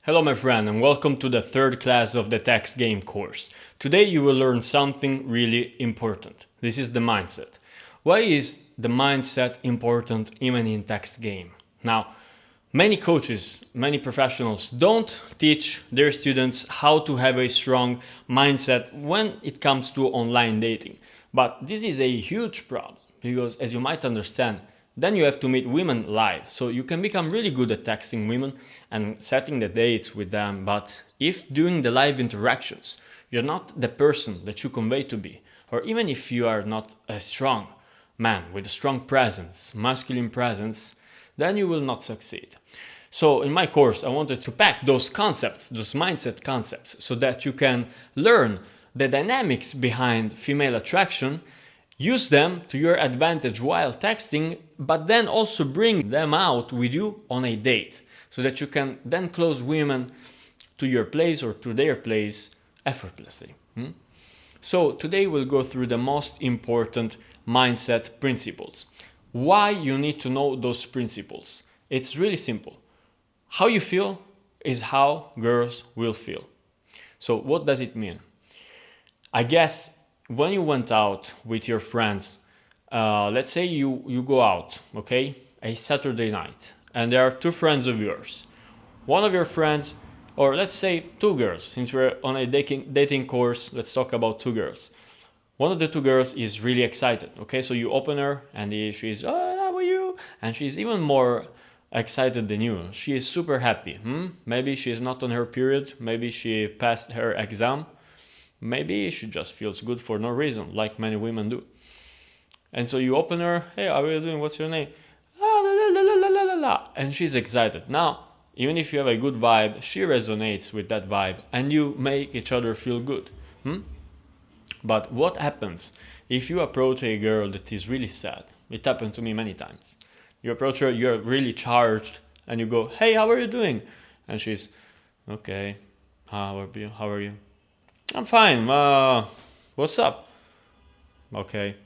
Hello my friend and welcome to the third class of the text game course. Today you will learn something really important. This is the mindset. Why is the mindset important even in text game? Now, many coaches, many professionals don't teach their students how to have a strong mindset when it comes to online dating. But this is a huge problem because as you might understand, then you have to meet women live. So you can become really good at texting women and setting the dates with them. But if during the live interactions, you're not the person that you convey to be, or even if you are not a strong man with a strong presence, masculine presence, then you will not succeed. So in my course, I wanted to pack those concepts, those mindset concepts, so that you can learn the dynamics behind female attraction, use them to your advantage while texting, but then also bring them out with you on a date so that you can then close women to your place or to their place effortlessly. So today we'll go through the most important mindset principles. Why you need to know those principles? It's really simple. How you feel is how girls will feel. So what does it mean? I guess when you went out with your friends, let's say you go out, okay, a Saturday night, and there are two friends of yours. One of your friends, or let's say two girls, since we're on a dating course, let's talk about two girls. One of the two girls is really excited, okay, so you open her and she's, oh, how are you? And she's even more excited than you. She is super happy. Maybe she is not on her period, maybe she passed her exam. Maybe she just feels good for no reason, like many women do. And so you open her, hey, how are you doing? What's your name? And she's excited. Now, even if you have a good vibe, she resonates with that vibe and you make each other feel good. But what happens if you approach a girl that is really sad? It happened to me many times. You approach her, you're really charged, and you go, hey, how are you doing? And she's, okay, how are you? I'm fine. What's up? Okay.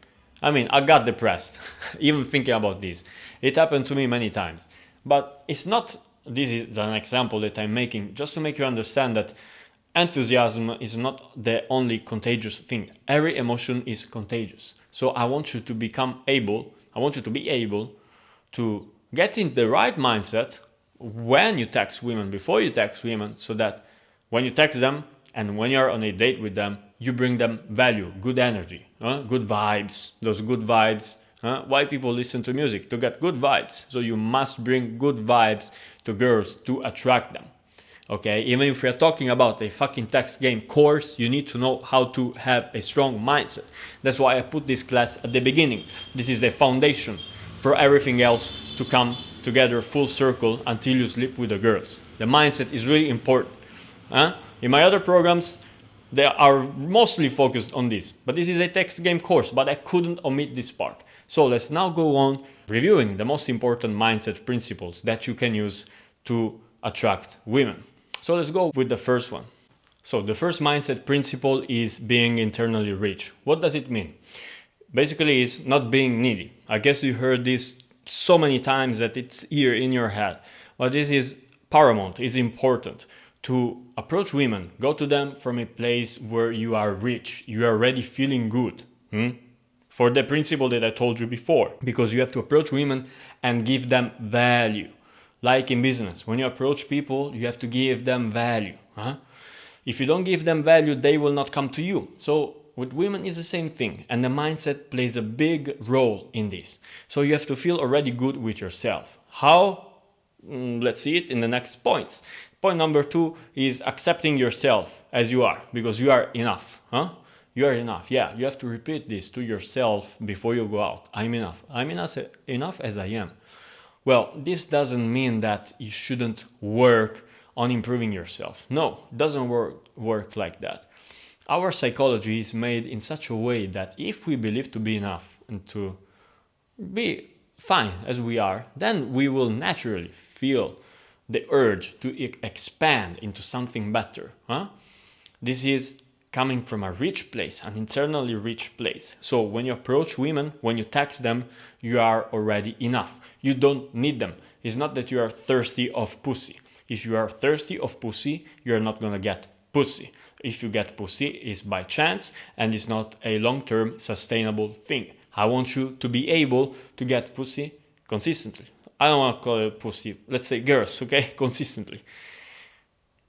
I mean, I got depressed, even thinking about this. It happened to me many times. But it's not, this is an example that I'm making just to make you understand that enthusiasm is not the only contagious thing. Every emotion is contagious. So I want you to be able to get in the right mindset when you text women, before you text women, so that when you text them, and when you're on a date with them, you bring them value, good energy, good vibes, those good vibes. Why people listen to music? To get good vibes. So you must bring good vibes to girls to attract them. Okay, even if we're talking about a fucking text game course, you need to know how to have a strong mindset. That's why I put this class at the beginning. This is the foundation for everything else to come together full circle until you sleep with the girls. The mindset is really important. In my other programs, they are mostly focused on this. But this is a text game course, but I couldn't omit this part. So let's now go on reviewing the most important mindset principles that you can use to attract women. So let's go with the first one. So the first mindset principle is being internally rich. What does it mean? Basically, it's not being needy. I guess you heard this so many times that it's here in your head. But this is paramount, it's important. To approach women, go to them from a place where you are rich, you are already feeling good. For the principle that I told you before, because you have to approach women and give them value. Like in business, when you approach people, you have to give them value. If you don't give them value, they will not come to you. So with women is the same thing, and the mindset plays a big role in this. So you have to feel already good with yourself. How? Let's see it in the next points. Point number 2 is accepting yourself as you are, because you are enough. You are enough. Yeah, you have to repeat this to yourself before you go out. I'm enough. I'm enough as I am. Well, this doesn't mean that you shouldn't work on improving yourself. No, it doesn't work like that. Our psychology is made in such a way that if we believe to be enough and to be fine as we are, then we will naturally feel the urge to expand into something better. This is coming from a rich place, an internally rich place. So when you approach women, when you text them, you are already enough. You don't need them. It's not that you are thirsty of pussy. If you are thirsty of pussy, you're not gonna get pussy. If you get pussy, it's by chance and it's not a long-term sustainable thing. I want you to be able to get pussy consistently. I don't want to call it pussy, let's say girls, okay? Consistently.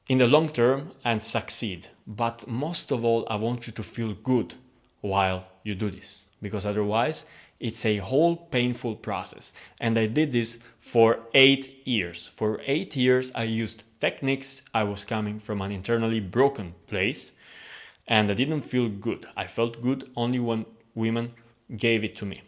In the long term and succeed. But most of all, I want you to feel good while you do this. Because otherwise, it's a whole painful process. And I did this for 8 years. For 8 years, I used techniques. I was coming from an internally broken place. And I didn't feel good. I felt good only when women gave it to me.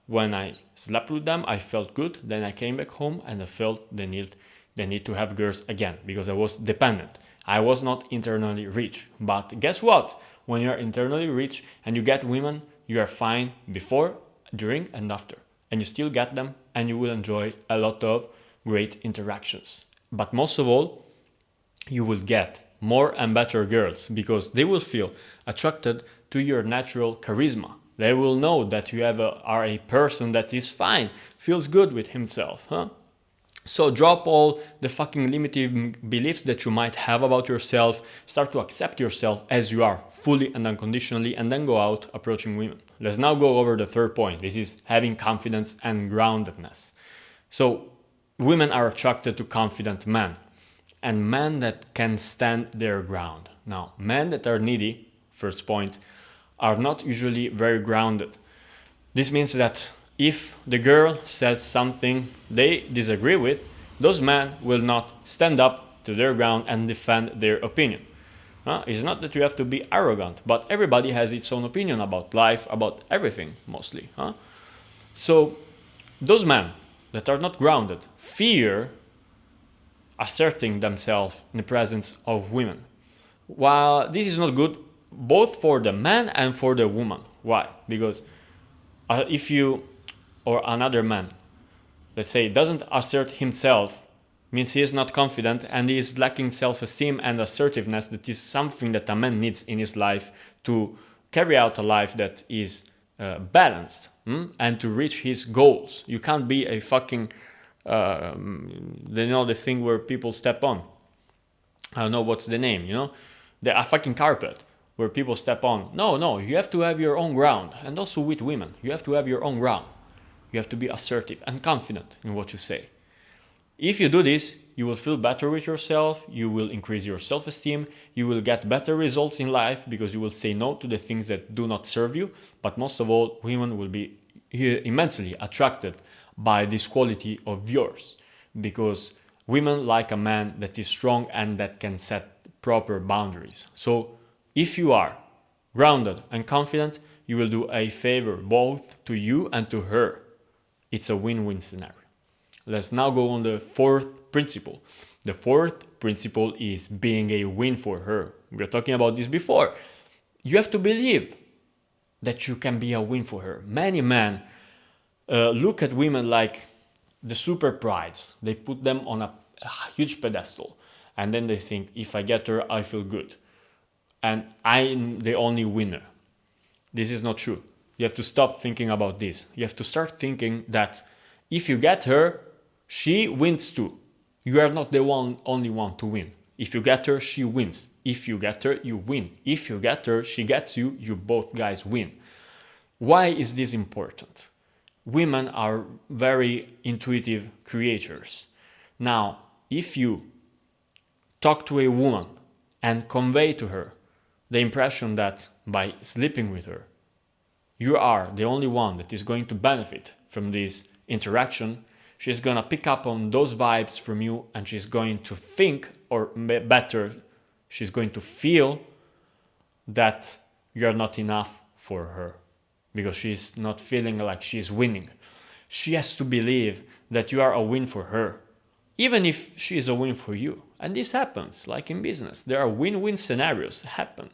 When I slept with them, I felt good. Then I came back home and I felt the need to have girls again because I was dependent. I was not internally rich. But guess what? When you're internally rich and you get women, you are fine before, during, and after. And you still get them and you will enjoy a lot of great interactions. But most of all, you will get more and better girls because they will feel attracted to your natural charisma. They will know that you are a person that is fine, feels good with himself. So drop all the fucking limiting beliefs that you might have about yourself. Start to accept yourself as you are, fully and unconditionally, and then go out approaching women. Let's now go over the third point. This is having confidence and groundedness. So women are attracted to confident men and men that can stand their ground. Now, men that are needy, first point, are not usually very grounded. This means that if the girl says something they disagree with, those men will not stand up to their ground and defend their opinion. It's not that you have to be arrogant, but everybody has its own opinion about life, about everything, mostly. So those men that are not grounded fear asserting themselves in the presence of women. While this is not good both for the man and for the woman. Why? Because if you or another man, let's say, doesn't assert himself, means he is not confident and he is lacking self-esteem and assertiveness. That is something that a man needs in his life to carry out a life that is balanced and to reach his goals. You can't be a fucking, the thing where people step on. I don't know what's the name, a fucking carpet where people step on. No, you have to have your own ground. And also with women, you have to have your own ground. You have to be assertive and confident in what you say. If you do this, you will feel better with yourself, you will increase your self-esteem, you will get better results in life because you will say no to the things that do not serve you. But most of all, women will be immensely attracted by this quality of yours because women like a man that is strong and that can set proper boundaries. So if you are grounded and confident, you will do a favor both to you and to her. It's a win-win scenario. Let's now go on the fourth principle. The fourth principle is being a win for her. We were talking about this before. You have to believe that you can be a win for her. Many men look at women like the super prides. They put them on a huge pedestal. And then they think, if I get her, I feel good. And I'm the only winner. This is not true. You have to stop thinking about this. You have to start thinking that if you get her, she wins too. You are not the only one to win. If you get her, she wins. If you get her, you win. If you get her, she gets you, you both guys win. Why is this important? Women are very intuitive creatures. Now, if you talk to a woman and convey to her the impression that by sleeping with her, you are the only one that is going to benefit from this interaction, she's going to pick up on those vibes from you and she's going to think, or better, she's going to feel that you're not enough for her because she's not feeling like she's winning. She has to believe that you are a win for her, even if she is a win for you. And this happens, like in business. There are win-win scenarios happen.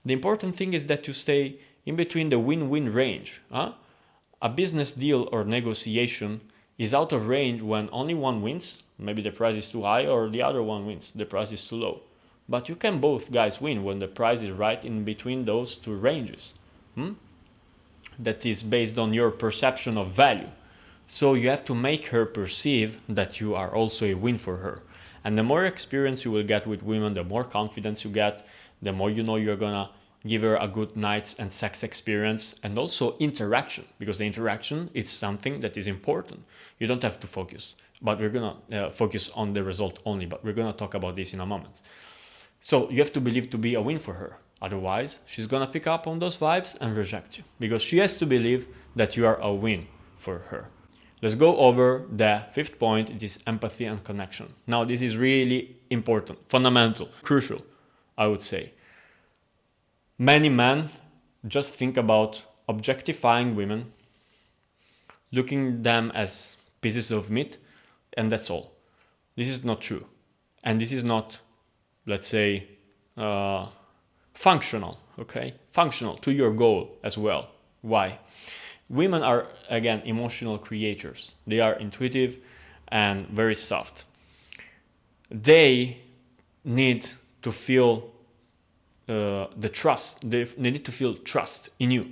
The important thing is that you stay in between the win-win range. A business deal or negotiation is out of range when only one wins, maybe the price is too high, or the other one wins, the price is too low. But you can both guys win when the price is right in between those two ranges. That is based on your perception of value. So you have to make her perceive that you are also a win for her. And the more experience you will get with women, the more confidence you get, the more you know you're gonna give her a good night and sex experience, and also interaction, because the interaction is something that is important. You don't have to focus, but we're gonna focus on the result only, but we're gonna talk about this in a moment. So you have to believe to be a win for her. Otherwise, she's gonna pick up on those vibes and reject you, because she has to believe that you are a win for her. Let's go over the fifth point. It is empathy and connection. Now, this is really important, fundamental, crucial, I would say. Many men just think about objectifying women, looking them as pieces of meat, and that's all. This is not true. And this is not, let's say, functional, okay? Functional to your goal as well. Why? Women are, again, emotional creatures. They are intuitive and very soft. They need to feel the trust. They need to feel trust in you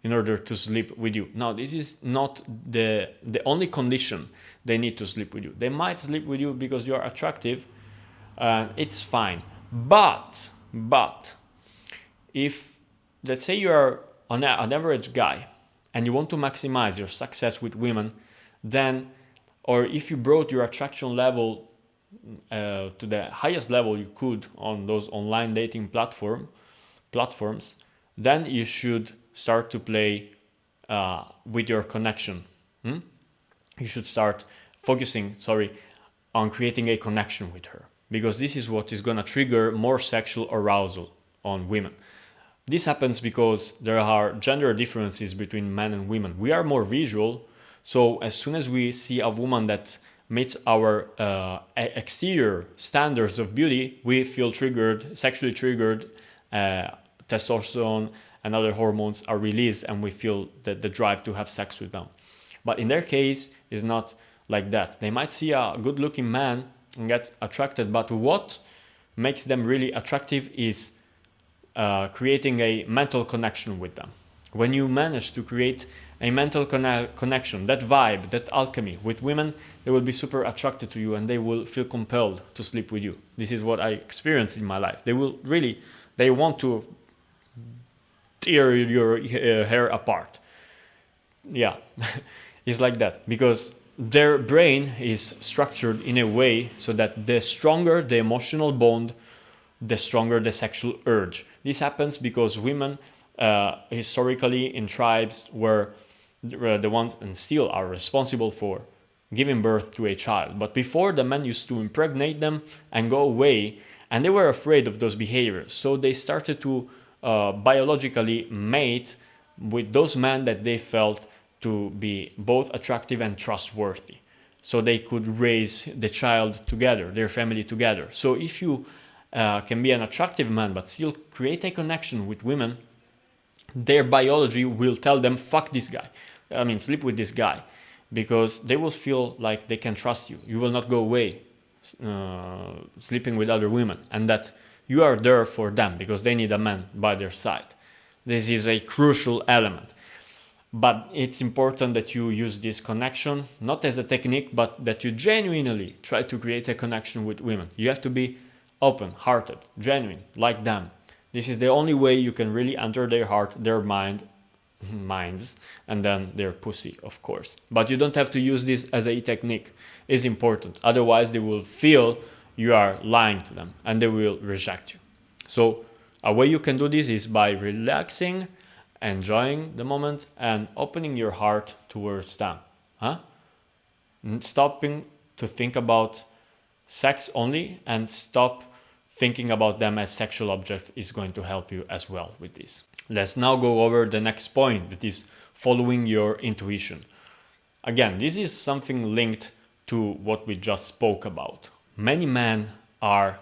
in order to sleep with you. Now, this is not the only condition they need to sleep with you. They might sleep with you because you are attractive. It's fine. But if, let's say, you are an average guy and you want to maximize your success with women, then, or if you brought your attraction level to the highest level you could on those online dating platforms, then you should start to play with your connection. You should start focusing, on creating a connection with her, because this is what is gonna trigger more sexual arousal on women. This happens because there are gender differences between men and women. We are more visual, so as soon as we see a woman that meets our exterior standards of beauty, we feel triggered, sexually triggered. Testosterone and other hormones are released, and we feel the drive to have sex with them. But in their case, it's not like that. They might see a good-looking man and get attracted, but what makes them really attractive is creating a mental connection with them. When you manage to create a mental connection, that vibe, that alchemy with women, they will be super attracted to you and they will feel compelled to sleep with you. This is what I experienced in my life. They want to tear your hair apart. Yeah, it's like that, because their brain is structured in a way so that the stronger the emotional bond, the stronger the sexual urge. This happens because women historically in tribes were the ones, and still are, responsible for giving birth to a child. But before, the men used to impregnate them and go away, and they were afraid of those behaviors. So they started to biologically mate with those men that they felt to be both attractive and trustworthy, so they could raise the child together, their family together. So if you can be an attractive man but still create a connection with women, their biology will tell them, fuck this guy. Sleep with this guy, because they will feel like they can trust you. You will not go away sleeping with other women, and that you are there for them because they need a man by their side. This is a crucial element. But it's important that you use this connection, not as a technique, but that you genuinely try to create a connection with women. You have to be open-hearted, genuine, like them. This is the only way you can really enter their heart, their minds, and then their pussy, of course. But you don't have to use this as a technique. It's important. Otherwise, they will feel you are lying to them and they will reject you. So a way you can do this is by relaxing, enjoying the moment, and opening your heart towards them. Stopping to think about sex only, and stop thinking about them as sexual object is going to help you as well with this. Let's now go over the next point, that is following your intuition. Again, this is something linked to what we just spoke about. Many men are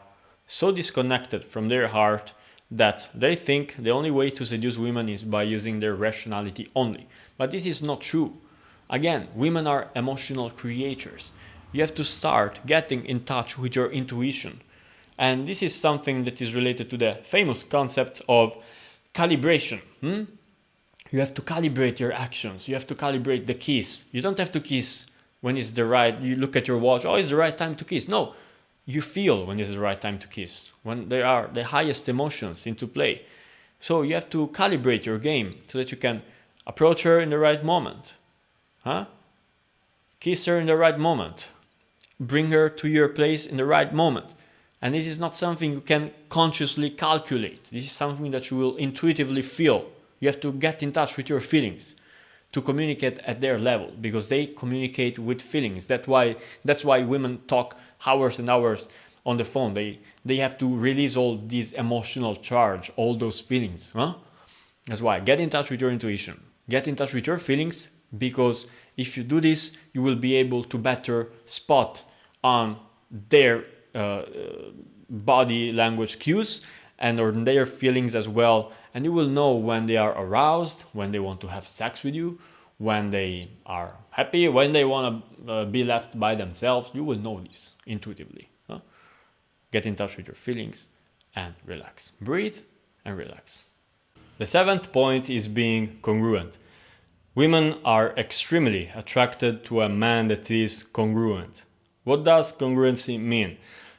so disconnected from their heart that they think the only way to seduce women is by using their rationality only. But this is not true. Again, women are emotional creatures. You have to start getting in touch with your intuition. And this is something that is related to the famous concept of calibration. You have to calibrate your actions. You have to calibrate the kiss. You don't have to kiss when it's the right, you look at your watch, oh, it's the right time to kiss. No, you feel when it's the right time to kiss, when there are the highest emotions into play. So you have to calibrate your game so that you can approach her in the right moment. Kiss her in the right moment. Bring her to your place in the right moment. And this is not something you can consciously calculate. This is something that you will intuitively feel. You have to get in touch with your feelings to communicate at their level, because they communicate with feelings. That's why women talk hours and hours on the phone. They have to release all this emotional charge, all those feelings. That's why get in touch with your intuition. Get in touch with your feelings, because if you do this, you will be able to better spot on their body language cues and on their feelings as well. And you will know when they are aroused, when they want to have sex with you, when they are happy, when they want to be left by themselves. You will know this intuitively. Get in touch with your feelings and relax. Breathe and relax. The 7th point is being congruent. Women are extremely attracted to a man that is congruent. What does congruency mean?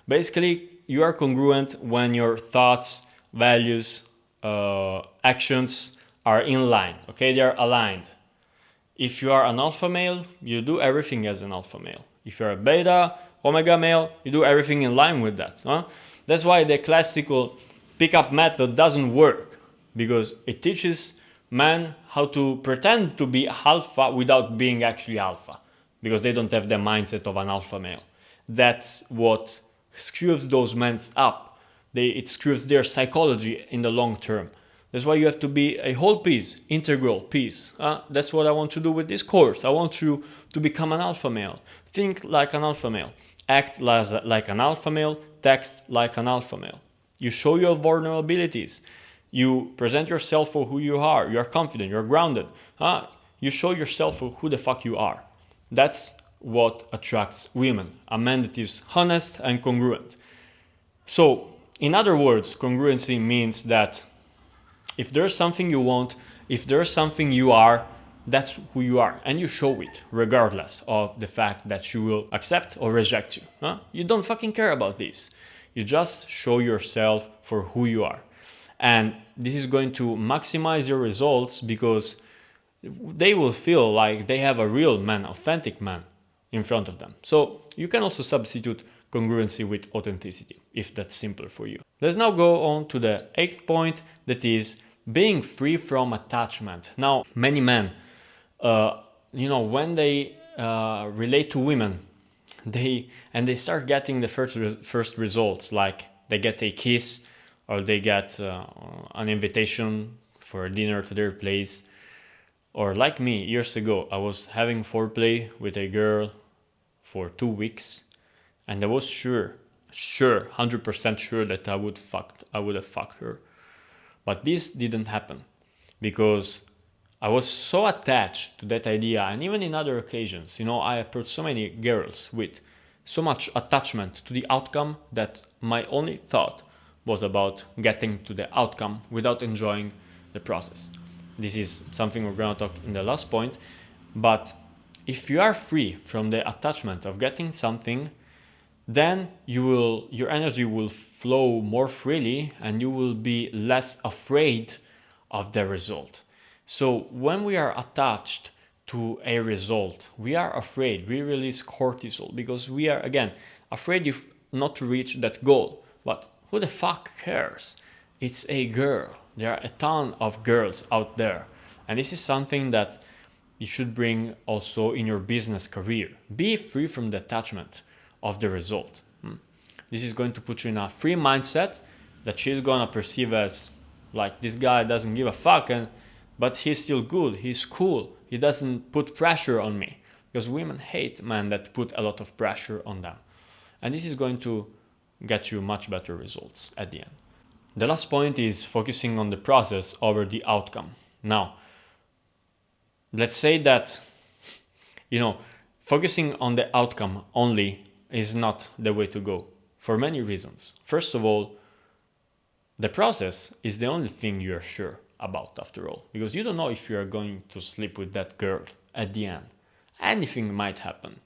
Basically, you are congruent when your thoughts, values, actions are in line. Okay, they are aligned. If you are an alpha male, you do everything as an alpha male. If you're a beta, omega male, you do everything in line with that. That's why the classical pickup method doesn't work, because it teaches men how to pretend to be alpha without being actually alpha, because they don't have the mindset of an alpha male. That's what screws those men up. It screws their psychology in the long term. That's why you have to be a whole piece, integral piece. That's what I want to do with this course. I want you to become an alpha male. Think like an alpha male. Act like an alpha male. Text like an alpha male. You show your vulnerabilities. You present yourself for who you are. You are confident. You're grounded. You show yourself for who the fuck you are. That's what attracts women. A man that is honest and congruent. So, in other words, congruency means that if there's something you want, if there's something you are, that's who you are. And you show it, regardless of the fact that you will accept or reject you. You don't fucking care about this. You just show yourself for who you are. And this is going to maximize your results, because they will feel like they have a real man, authentic man in front of them. So you can also substitute congruency with authenticity, if that's simpler for you. Let's now go on to the 8th point, that is being free from attachment. Now, many men, when they relate to women, they start getting the first results, like they get a kiss, or they get an invitation for a dinner to their place. Or like me, years ago, I was having foreplay with a girl for 2 weeks, and I was sure, 100% sure that I would have fucked her. But this didn't happen, because I was so attached to that idea. And even in other occasions, I approached so many girls with so much attachment to the outcome that my only thought was about getting to the outcome without enjoying the process. This is something we're going to talk in the last point. But if you are free from the attachment of getting something, then your energy will flow more freely, and you will be less afraid of the result. So when we are attached to a result, we are afraid. We release cortisol, because we are, again, afraid not to reach that goal. But who the fuck cares? It's a girl. There are a ton of girls out there. And this is something that you should bring also in your business career. Be free from the attachment of the result. This is going to put you in a free mindset that she's going to perceive as like, this guy doesn't give a fuck, but he's still good, he's cool, he doesn't put pressure on me. Because women hate men that put a lot of pressure on them. And this is going to get you much better results at the end. The last point is focusing on the process over the outcome. Now, let's say that, focusing on the outcome only is not the way to go for many reasons. First of all, the process is the only thing you're sure. about after all, because you don't know if you are going to sleep with that girl at the end. Anything might happen,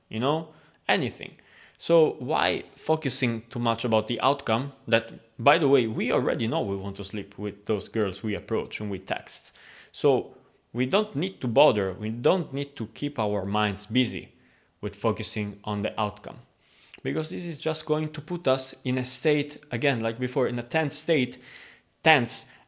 anything. So why focusing too much about the outcome that, by the way, we already know we want to sleep with those girls we approach and we text. So we don't need to bother, we don't need to keep our minds busy with focusing on the outcome, because this is just going to put us in a state, again, like before, in a tense state,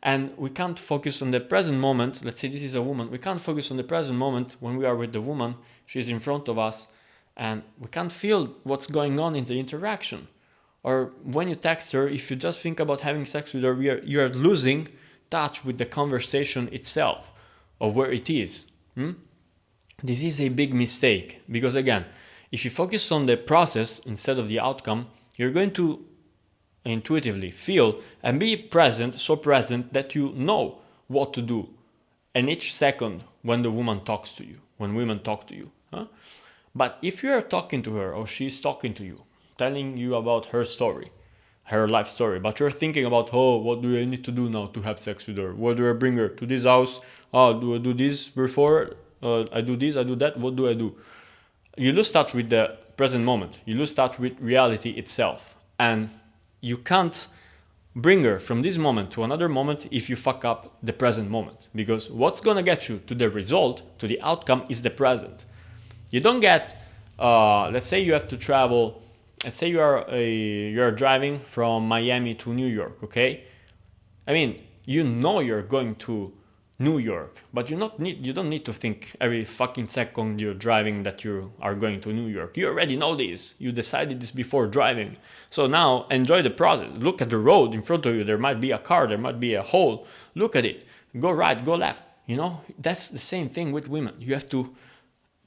and we can't focus on the present moment. Let's say this is a woman, we can't focus on the present moment when we are with the woman, she's in front of us, and we can't feel what's going on in the interaction. Or when you text her, if you just think about having sex with her, you're losing touch with the conversation itself, of where it is. This is a big mistake, because again, if you focus on the process instead of the outcome, you're going to intuitively feel and be present, so present that you know what to do. And each second when the woman talks to you, when women talk to you. But if you are talking to her or she's talking to you, telling you about her story, her life story, but you're thinking about, oh, what do I need to do now to have sex with her? What do I bring her to this house? Oh, do I do this before? I do this, I do that. What do I do? You lose touch with the present moment. You lose touch with reality itself. And you can't bring her from this moment to another moment if you fuck up the present moment. Because what's going to get you to the result, to the outcome, is the present. You don't get, let's say you have to travel, let's say you are driving from Miami to New York, okay? I mean, you're going to New York, but you don't need to think every fucking second you're driving that you are going to New York. You already know this. You decided this before driving. So now enjoy the process. Look at the road in front of you. There might be a car, there might be a hole. Look at it. Go right, go left. That's the same thing with women. You have to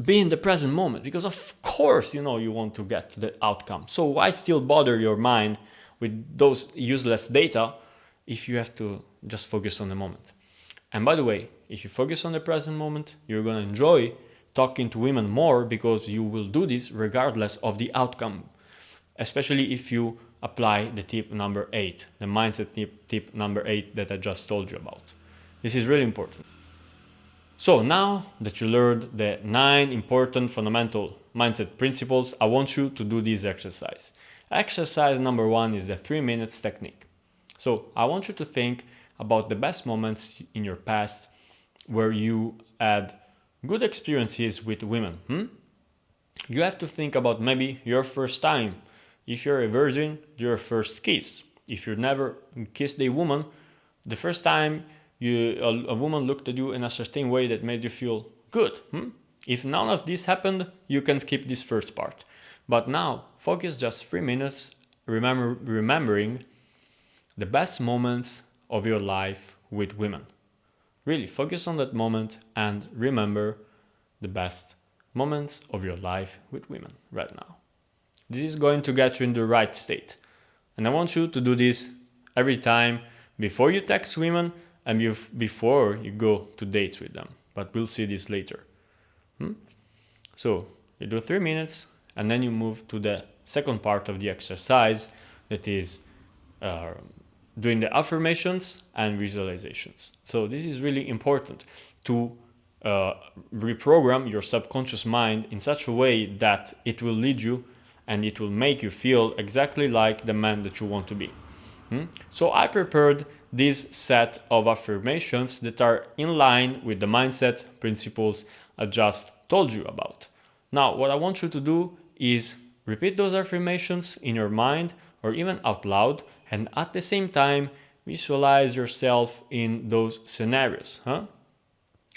be in the present moment, because of course you want to get to the outcome. So why still bother your mind with those useless data if you have to just focus on the moment? And by the way, if you focus on the present moment, you're going to enjoy talking to women more, because you will do this regardless of the outcome, especially if you apply the tip number 8, the mindset tip number 8 that I just told you about. This is really important. So now that you learned the 9 important fundamental mindset principles, I want you to do this exercise. Exercise number 1 is the 3 minutes technique. So I want you to think about the best moments in your past where you had good experiences with women. You have to think about maybe your first time. If you're a virgin, your first kiss. If you've never kissed a woman, the first time a woman looked at you in a certain way that made you feel good. If none of this happened, you can skip this first part. But now, focus just 3 minutes remembering the best moments of your life with women. Really focus on that moment and remember the best moments of your life with women right now. This is going to get you in the right state. And I want you to do this every time before you text women and before you go to dates with them. But we'll see this later. So you do 3 minutes and then you move to the second part of the exercise, that is doing the affirmations and visualizations. So this is really important to reprogram your subconscious mind in such a way that it will lead you and it will make you feel exactly like the man that you want to be. So I prepared this set of affirmations that are in line with the mindset principles I just told you about. Now, what I want you to do is repeat those affirmations in your mind or even out loud, and at the same time visualize yourself in those scenarios.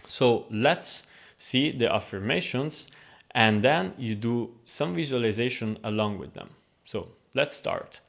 So let's see the affirmations and then you do some visualization along with them. So let's start.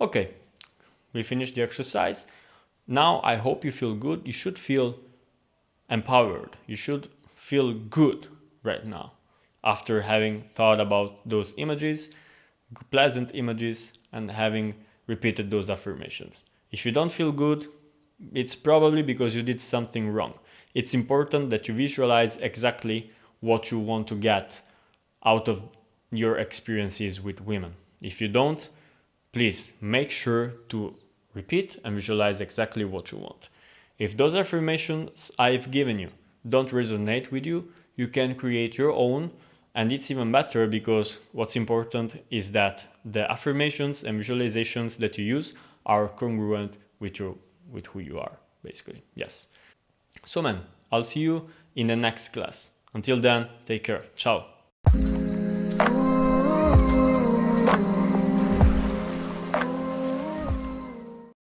Okay, we finished the exercise. Now I hope you feel good. You should feel empowered. You should feel good right now after having thought about those images, pleasant images, and having repeated those affirmations. If you don't feel good, it's probably because you did something wrong. It's important that you visualize exactly what you want to get out of your experiences with women. If you don't, please make sure to repeat and visualize exactly what you want. If those affirmations I've given you don't resonate with you, you can create your own, and it's even better because what's important is that the affirmations and visualizations that you use are congruent with who you are, basically. Yes. So man, I'll see you in the next class. Until then, take care. Ciao.